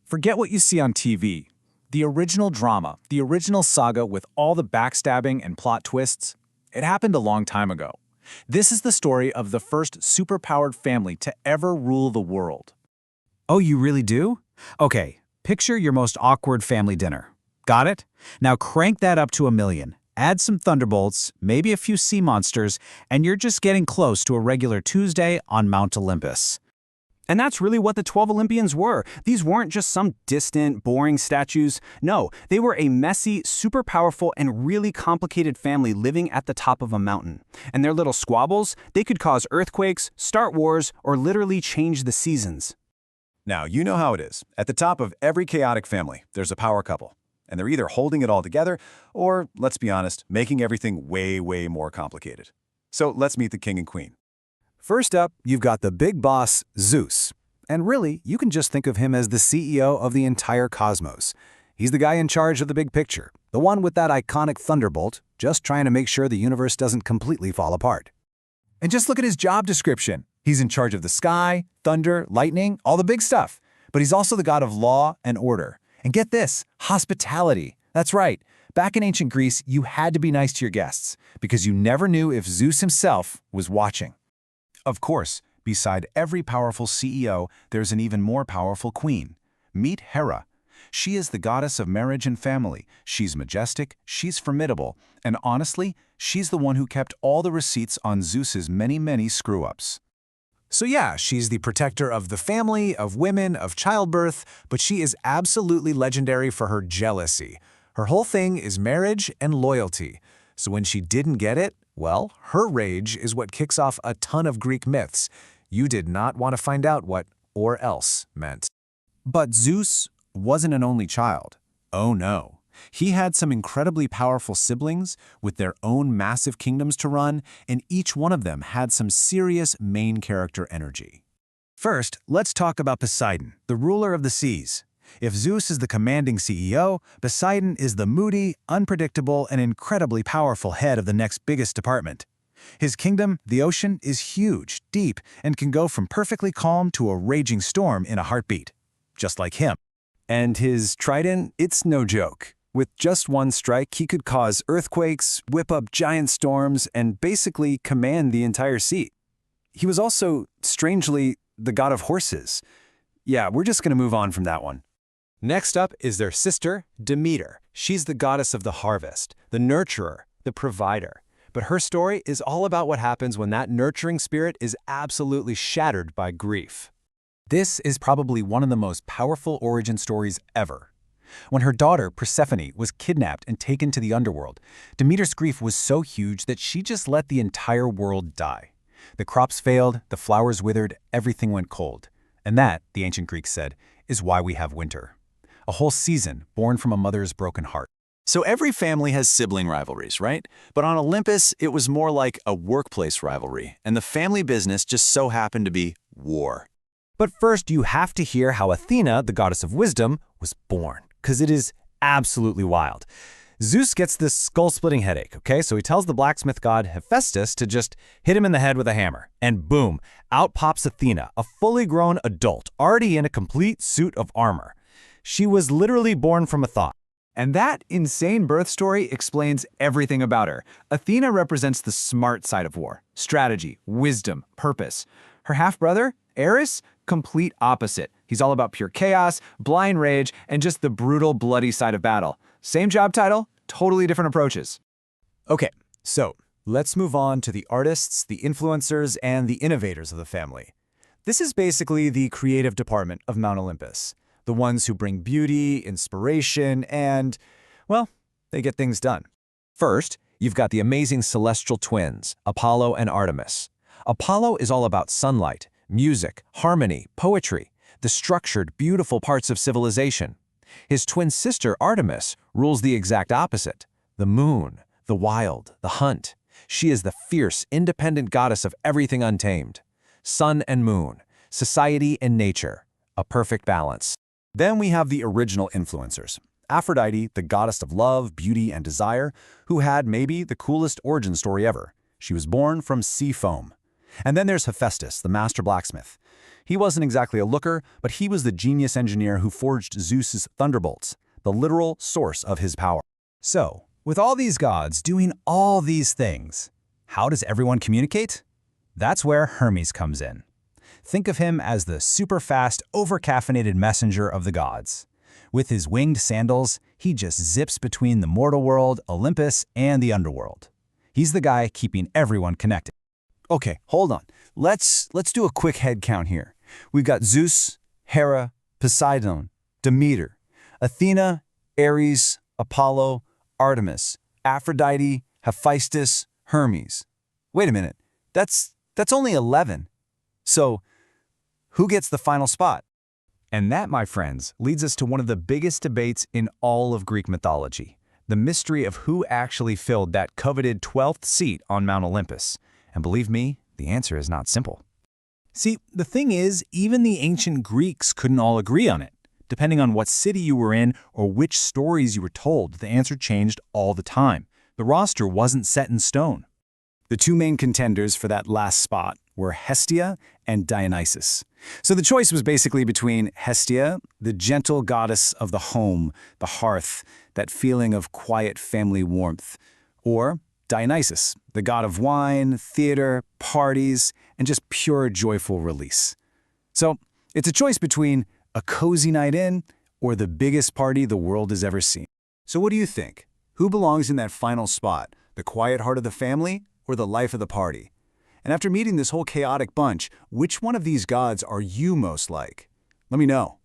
Forget what you see on TV. The original drama, the original saga with all the backstabbing and plot twists, it happened a long time ago. This is the story of the first superpowered family to ever rule the world. Oh, you really do? Okay, picture your most awkward family dinner. Got it? Now crank that up to 1,000,000. Add some thunderbolts, maybe a few sea monsters, and you're just getting close to a regular Tuesday on Mount Olympus. And that's really what the 12 Olympians were. These weren't just some distant, boring statues. No, they were a messy, super powerful, and really complicated family living at the top of a mountain. And their little squabbles, they could cause earthquakes, start wars, or literally change the seasons. Now, you know how it is. At the top of every chaotic family, there's a power couple. And they're either holding it all together or, let's be honest, making everything way, way more complicated. So let's meet the king and queen. First up, you've got the big boss, Zeus. And really, you can just think of him as the CEO of the entire cosmos. He's the guy in charge of the big picture, the one with that iconic thunderbolt, just trying to make sure the universe doesn't completely fall apart. And just look at his job description. He's in charge of the sky, thunder, lightning, all the big stuff. But he's also the god of law and order. And get this, hospitality. That's right. Back in ancient Greece, you had to be nice to your guests because you never knew if Zeus himself was watching. Of course, beside every powerful CEO, there's an even more powerful queen. Meet Hera. She is the goddess of marriage and family. She's majestic, she's formidable, and honestly, she's the one who kept all the receipts on Zeus's many screw-ups. So yeah, she's the protector of the family, of women, of childbirth, but she is absolutely legendary for her jealousy. Her whole thing is marriage and loyalty. So when she didn't get it, well, her rage is what kicks off a ton of Greek myths. You did not want to find out what "or else" meant. But Zeus wasn't an only child. Oh no. He had some incredibly powerful siblings with their own massive kingdoms to run, and each one of them had some serious main character energy. First, let's talk about Poseidon, the ruler of the seas. If Zeus is the commanding CEO, Poseidon is the moody, unpredictable, and incredibly powerful head of the next biggest department. His kingdom, the ocean, is huge, deep, and can go from perfectly calm to a raging storm in a heartbeat. Just like him. And his trident, it's no joke. With just one strike, he could cause earthquakes, whip up giant storms, and basically command the entire sea. He was also, strangely, the god of horses. Yeah, we're just going to move on from that one. Next up is their sister, Demeter. She's the goddess of the harvest, the nurturer, the provider. But her story is all about what happens when that nurturing spirit is absolutely shattered by grief. This is probably one of the most powerful origin stories ever. When her daughter, Persephone, was kidnapped and taken to the underworld, Demeter's grief was so huge that she just let the entire world die. The crops failed, the flowers withered, everything went cold. And that, the ancient Greeks said, is why we have winter. A whole season born from a mother's broken heart. So every family has sibling rivalries, right? But on Olympus, it was more like a workplace rivalry, and the family business just so happened to be war. But first, you have to hear how Athena, the goddess of wisdom, was born, because it is absolutely wild. Zeus gets this skull-splitting headache, okay? So he tells the blacksmith god Hephaestus to just hit him in the head with a hammer. And boom, out pops Athena, a fully grown adult, already in a complete suit of armor. She was literally born from a thought. And that insane birth story explains everything about her. Athena represents the smart side of war, strategy, wisdom, purpose. Her half-brother, Ares, complete opposite. He's all about pure chaos, blind rage, and just the brutal, bloody side of battle. Same job title, totally different approaches. Okay, so let's move on to the artists, the influencers, and the innovators of the family. This is basically the creative department of Mount Olympus. The ones who bring beauty, inspiration, and, well, they get things done. First, you've got the amazing celestial twins, Apollo and Artemis. Apollo is all about sunlight, music, harmony, poetry, the structured, beautiful parts of civilization. His twin sister, Artemis, rules the exact opposite, the moon, the wild, the hunt. She is the fierce, independent goddess of everything untamed. Sun and moon, society and nature, a perfect balance. Then we have the original influencers. Aphrodite, the goddess of love, beauty, and desire, who had maybe the coolest origin story ever. She was born from sea foam. And then there's Hephaestus, the master blacksmith. He wasn't exactly a looker, but he was the genius engineer who forged Zeus's thunderbolts, the literal source of his power. So, with all these gods doing all these things, how does everyone communicate? That's where Hermes comes in. Think of him as the super-fast, over-caffeinated messenger of the gods. With his winged sandals, he just zips between the mortal world, Olympus, and the underworld. He's the guy keeping everyone connected. Okay, hold on. Let's do a quick head count here. We've got Zeus, Hera, Poseidon, Demeter, Athena, Ares, Apollo, Artemis, Aphrodite, Hephaestus, Hermes. Wait a minute, that's only 11. So, who gets the final spot? And that, my friends, leads us to one of the biggest debates in all of Greek mythology, the mystery of who actually filled that coveted 12th seat on Mount Olympus. And believe me, the answer is not simple. See, the thing is, even the ancient Greeks couldn't all agree on it. Depending on what city you were in or which stories you were told, the answer changed all the time. The roster wasn't set in stone. The two main contenders for that last spot were Hestia and Dionysus. So the choice was basically between Hestia, the gentle goddess of the home, the hearth, that feeling of quiet family warmth, or Dionysus, the god of wine, theater, parties, and just pure joyful release. So it's a choice between a cozy night in or the biggest party the world has ever seen. So what do you think? Who belongs in that final spot? The quiet heart of the family or the life of the party? And after meeting this whole chaotic bunch, which one of these gods are you most like? Let me know.